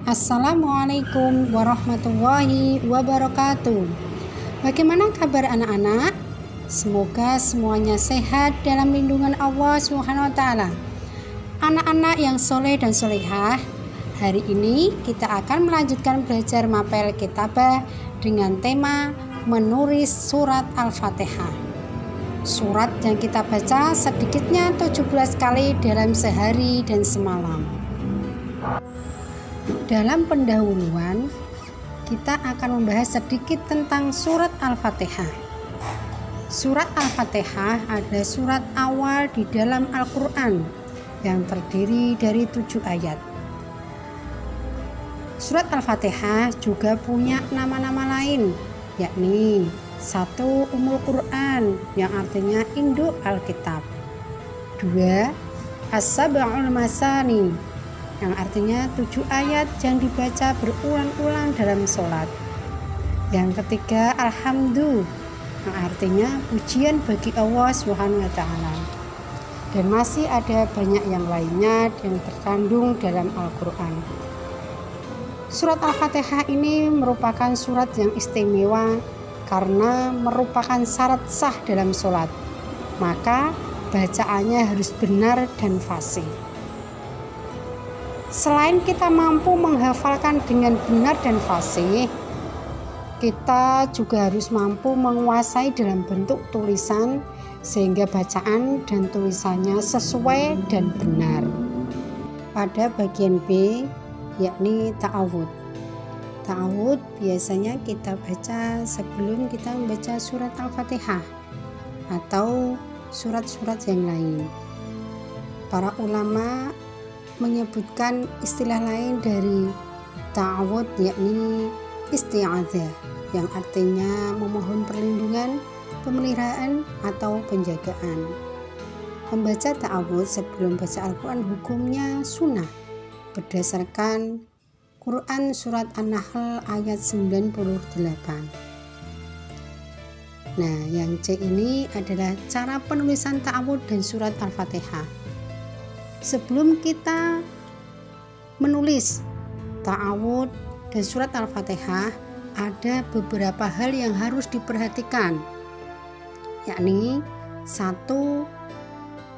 Assalamualaikum warahmatullahi wabarakatuh. Bagaimana kabar anak-anak? Semoga semuanya sehat dalam lindungan Allah SWT. Anak-anak yang soleh dan solehah, hari ini kita akan melanjutkan belajar mapel kitabah dengan tema menulis surat Al-Fatihah. Surat yang kita baca sedikitnya 17 kali dalam sehari dan semalam. Dalam pendahuluan, kita akan membahas sedikit tentang surat Al-Fatihah. Surat Al-Fatihah adalah surat awal di dalam Al-Quran yang terdiri dari 7 ayat. Surat Al-Fatihah juga punya nama-nama lain, yakni 1. Ummul Quran yang artinya induk Alkitab. 2. As-Sab'ul Masani yang artinya 7 ayat yang dibaca berulang-ulang dalam sholat. Yang ketiga, Alhamdulillah yang artinya pujian bagi Allah SWT. Dan masih ada banyak yang lainnya yang terkandung dalam Al-Quran. Surat Al-Fatihah ini merupakan surat yang istimewa karena merupakan syarat sah dalam sholat. Maka bacaannya harus benar dan fasih. Selain kita mampu menghafalkan dengan benar dan fasih, kita juga harus mampu menguasai dalam bentuk tulisan sehingga bacaan dan tulisannya sesuai dan benar. Pada bagian B, yakni ta'awud. Ta'awud biasanya kita baca sebelum kita membaca surat Al-Fatihah atau surat-surat yang lain. Para ulama menyebutkan istilah lain dari ta'awud, yakni isti'adzah yang artinya memohon perlindungan, pemeliharaan atau penjagaan. Membaca ta'awud sebelum baca Al-Quran hukumnya sunnah berdasarkan Quran surat An-Nahl ayat 98. Nah, yang C ini adalah cara penulisan ta'awud dan surat Al-Fatihah. Sebelum kita menulis ta'awud dan surat Al-Fatihah, ada beberapa hal yang harus diperhatikan, yakni 1.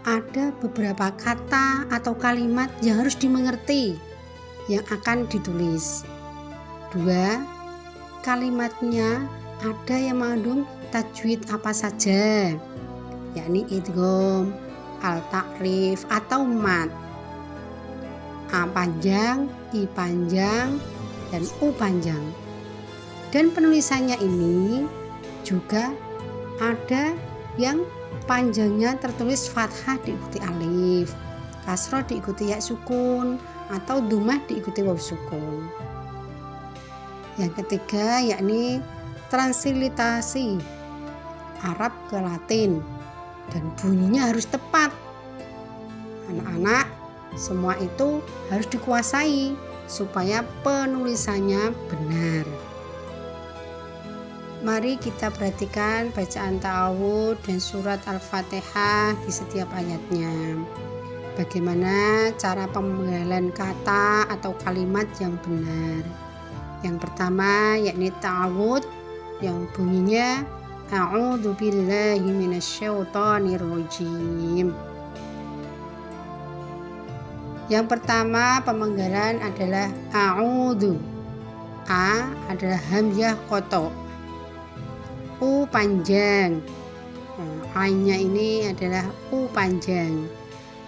Ada beberapa kata atau kalimat yang harus dimengerti yang akan ditulis. 2. Kalimatnya ada yang mengandung tajwid apa saja, yakni idgham, al-ta'rif atau mat, a panjang, i panjang, dan u panjang. Dan penulisannya ini juga ada yang panjangnya tertulis fathah diikuti alif, kasroh diikuti ya sukun, atau dhammah diikuti waw sukun. Yang ketiga yakni transliterasi Arab ke Latin, dan bunyinya harus tepat. Anak-anak, semua itu harus dikuasai supaya penulisannya benar. Mari kita perhatikan bacaan ta'awud dan surat Al-Fatihah di setiap ayatnya. Bagaimana cara pemenggalan kata atau kalimat yang benar. Yang pertama yakni ta'awud yang bunyinya A'udzu billahi minasyaitonir rajim. Yang pertama pemenggalan adalah a'udzu. A adalah hamzah kotok. U panjang. Nah, A-nya ini adalah U panjang.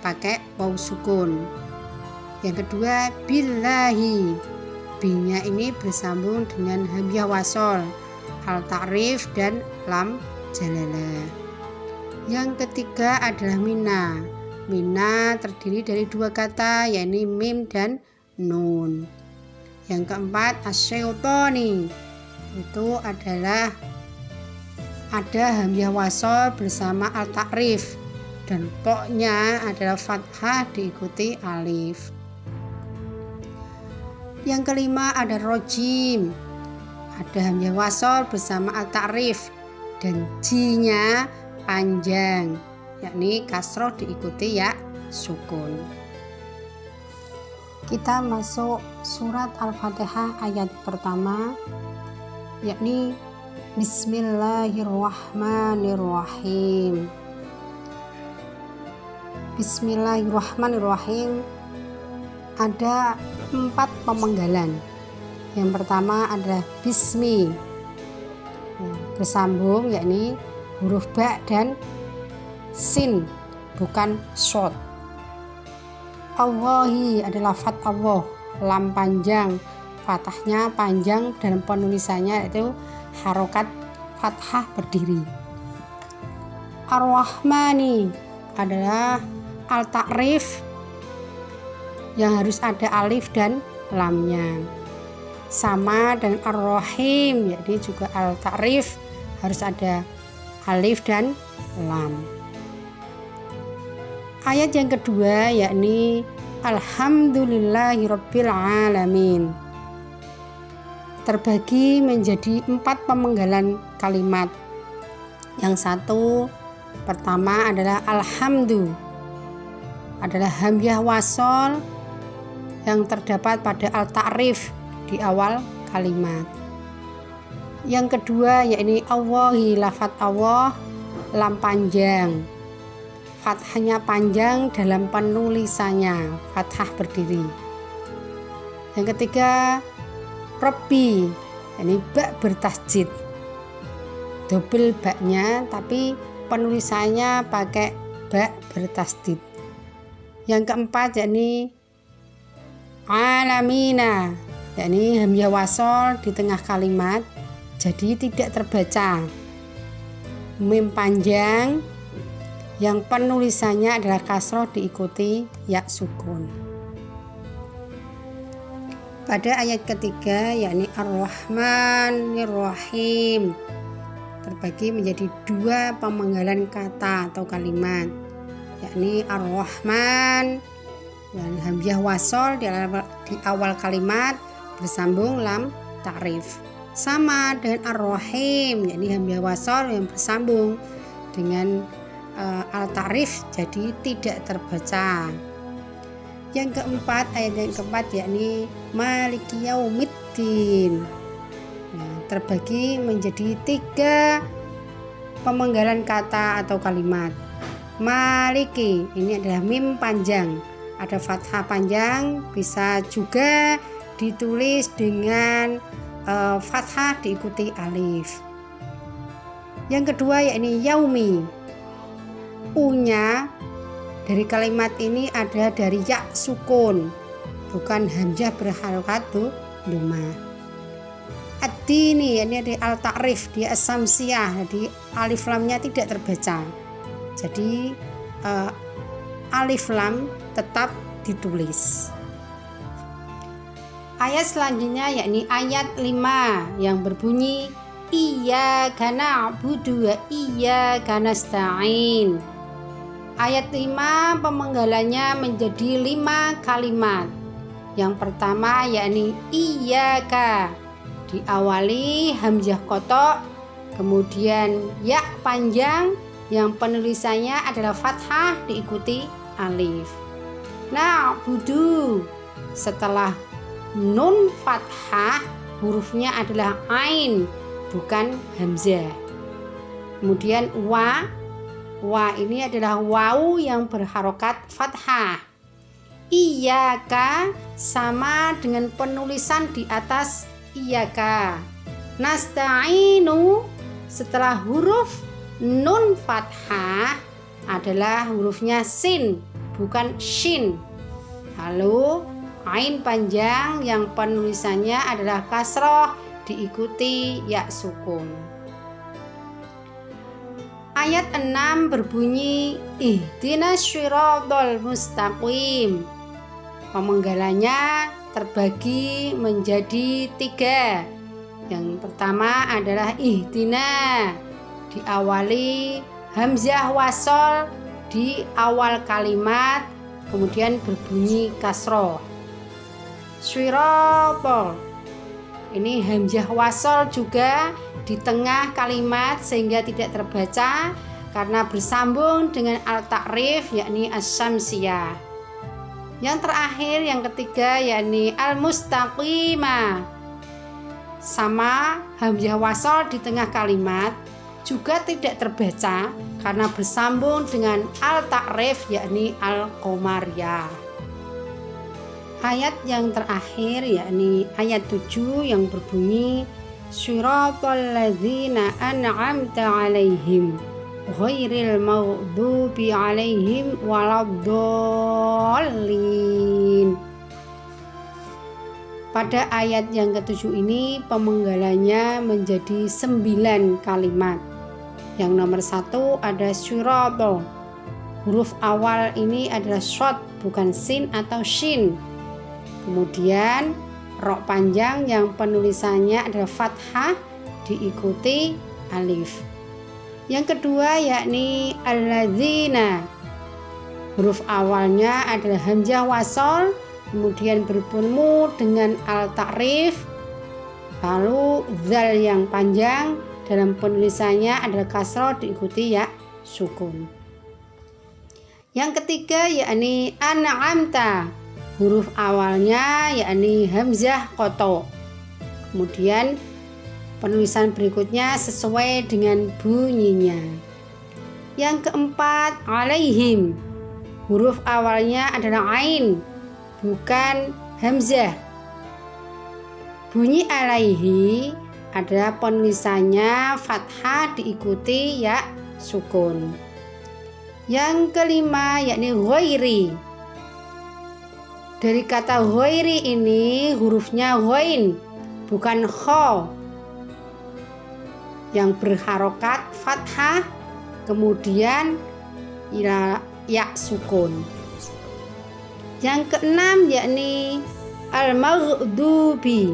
Pakai waw sukun. Yang kedua billahi. B-nya ini bersambung dengan hamzah wasol, al-ta'rif dan lam jalalah. Yang ketiga adalah mina. Mina terdiri dari 2 kata, yakni mim dan nun. Yang keempat asyaitoni. Itu adalah ada hamzah wasol bersama al-ta'rif dan poknya adalah fathah diikuti alif. Yang kelima ada rojim. Ada hamzah wasol bersama al-ta'rif dan ji-nya panjang, yakni kasroh diikuti ya sukun. Kita masuk surat Al-Fatihah ayat pertama, yakni Bismillahirrahmanirrahim. Bismillahirrahmanirrahim ada 4 pemenggalan. Yang pertama adalah bismi, bersambung, yakni huruf ba dan sin, bukan short. Allahi adalah fat Allah, lam panjang, fathahnya panjang, dan penulisannya itu harokat fathah berdiri. Ar-Rahmani adalah al-ta'rif yang harus ada alif dan lamnya, sama dengan Ar-Rahim, yakni juga al-ta'rif harus ada alif dan lam. Ayat yang kedua yakni Alhamdulillahirabbil alamin, terbagi menjadi 4 pemenggalan kalimat. Yang satu pertama adalah alhamdu, adalah hamzah wasol yang terdapat pada al-ta'rif di awal kalimat. Yang kedua yakni Allahi, lafaz Allah, lam panjang, fathahnya panjang dalam penulisannya, fathah berdiri. Yang ketiga Rabbi, ini ba bertasjid, double baknya tapi penulisannya pakai ba bertasdid. Yang keempat yakni alamina, yakni hamzah wasol di tengah kalimat jadi tidak terbaca, mim panjang yang penulisannya adalah kasroh diikuti ya sukun. Pada ayat ketiga yakni Ar-Rahmanirrahim terbagi menjadi 2 pemenggalan kata atau kalimat, yakni Ar-Rahman dan hamzah wasol di awal kalimat bersambung lam ta'rif, sama dengan Ar-Rahim, yakni hamzah wasol yang bersambung dengan al-ta'rif jadi tidak terbaca. Yang keempat, ayat yang keempat yakni Maliki Yaumiddin, terbagi menjadi 3 pemenggalan kata atau kalimat. Maliki ini adalah mim panjang, ada fathah panjang, bisa juga ditulis dengan fathah diikuti alif. Yang kedua yakni yaumi, u-nya dari kalimat ini ada dari ya sukun, bukan hamzah berharokat dhamma. Ad-dini ini ada al-ta'rif, dia as-samsiyah, jadi alif lamnya tidak terbaca, jadi alif lam tetap ditulis. Ayat selanjutnya yakni ayat 5 yang berbunyi Iyyaka na'budu wa iyyaka nasta'in. Ayat 5 pemenggalannya menjadi 5 kalimat. Yang pertama yakni iyyaka, diawali hamzah kotok, kemudian ya panjang yang penulisannya adalah fathah diikuti alif. Na'budu, setelah nun fathah hurufnya adalah ain, bukan hamzah. Kemudian wa ini adalah waw yang berharokat fathah. Iyyaka sama dengan penulisan di atas iyyaka. Nasta'inu, setelah huruf nun fathah adalah hurufnya sin, bukan shin. Lalu ain panjang yang penulisannya adalah kasroh diikuti ya sukun. Ayat 6 berbunyi ihdinas syiratal mustaqim. Pemenggalannya terbagi menjadi 3. Yang pertama adalah ihdina, diawali hamzah wasol di awal kalimat, kemudian berbunyi kasroh. Syiratal, ini hamzah wasol juga di tengah kalimat sehingga tidak terbaca karena bersambung dengan al-ta'rif yakni as-samsiyah. Yang terakhir, yang ketiga, yakni al-mustaqimah. Sama hamzah wasol di tengah kalimat juga tidak terbaca karena bersambung dengan al-ta'rif, yakni al-qamariyah. Ayat yang terakhir yakni ayat 7 yang berbunyi Shiratal ladzina an'amta 'alaihim ghairil maghdubi 'alaihim waladdallin. Pada ayat yang ke-7 ini pemenggalannya menjadi 9 kalimat. Yang nomor 1 ada syiratal. Huruf awal ini adalah shad, bukan sin atau shin. Kemudian ro panjang yang penulisannya adalah fathah diikuti alif. Yang kedua yakni alladzina. Huruf awalnya adalah hamzah wasol, kemudian bertemu dengan al-ta'rif, lalu zal yang panjang dalam penulisannya adalah kasroh diikuti ya sukun. Yang ketiga yakni an'amta. Huruf awalnya yakni hamzah koto. Kemudian penulisan berikutnya sesuai dengan bunyinya. Yang keempat alaihim. Huruf awalnya adalah ain, bukan hamzah. Bunyi alaihi adalah penulisannya fathah diikuti ya sukun. Yang kelima yakni ghairi. Dari kata ghairi ini hurufnya ghain, bukan kho, yang berharokat fathah kemudian ya sukun. Yang keenam yakni al-maghdubi.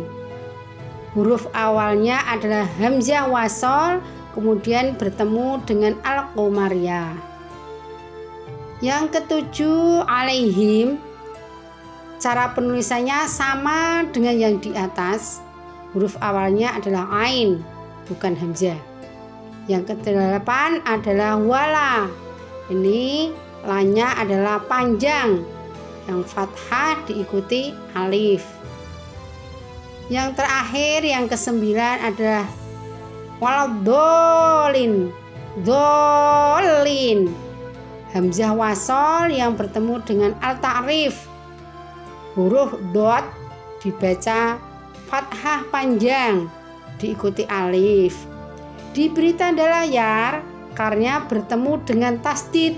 Huruf awalnya adalah hamzah wasol, kemudian bertemu dengan al-qamariyah. Yang ketujuh alaihim. Cara penulisannya sama dengan yang di atas. Huruf awalnya adalah ain, bukan hamzah. Yang kedelapan adalah wala. Ini lanya adalah panjang, yang fathah diikuti alif. Yang terakhir yang kesembilan adalah waladdallin, dolin. Hamzah wasol yang bertemu dengan al-ta'rif. Huruf dot dibaca fathah panjang diikuti alif. Diberi tanda layar karena bertemu dengan tasdid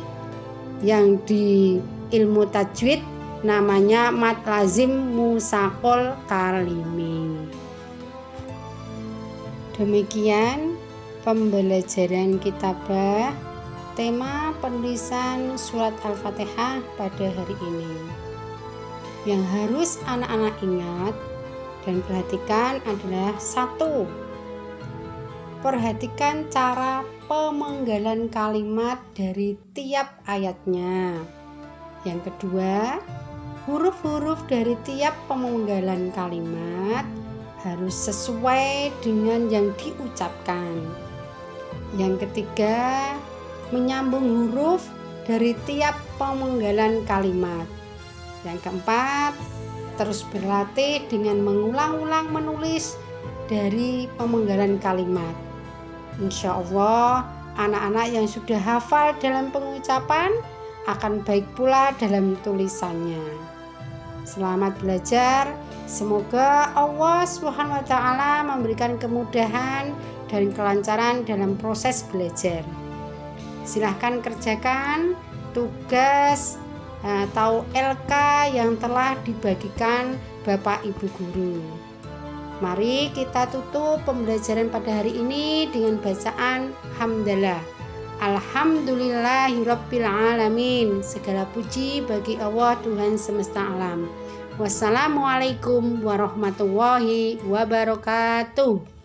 yang di ilmu tajwid namanya mad lazim musaqol kalimi. Demikian pembelajaran kitabah tema penulisan surat Al-Fatihah pada hari ini. Yang harus anak-anak ingat dan perhatikan adalah 1. Perhatikan cara pemenggalan kalimat dari tiap ayatnya. Yang kedua, huruf-huruf dari tiap pemenggalan kalimat harus sesuai dengan yang diucapkan. Yang ketiga, menyambung huruf dari tiap pemenggalan kalimat. Yang keempat, terus berlatih dengan mengulang-ulang menulis dari pemenggalan kalimat. Insya Allah, anak-anak yang sudah hafal dalam pengucapan akan baik pula dalam tulisannya. Selamat belajar. Semoga Allah SWT memberikan kemudahan dan kelancaran dalam proses belajar. Silahkan kerjakan tugas atau LK yang telah dibagikan Bapak Ibu Guru. Mari kita tutup pembelajaran pada hari ini dengan bacaan hamdalah. Alhamdulillahirabbil alamin. Segala puji bagi Allah Tuhan semesta alam. Wassalamualaikum warahmatullahi wabarakatuh.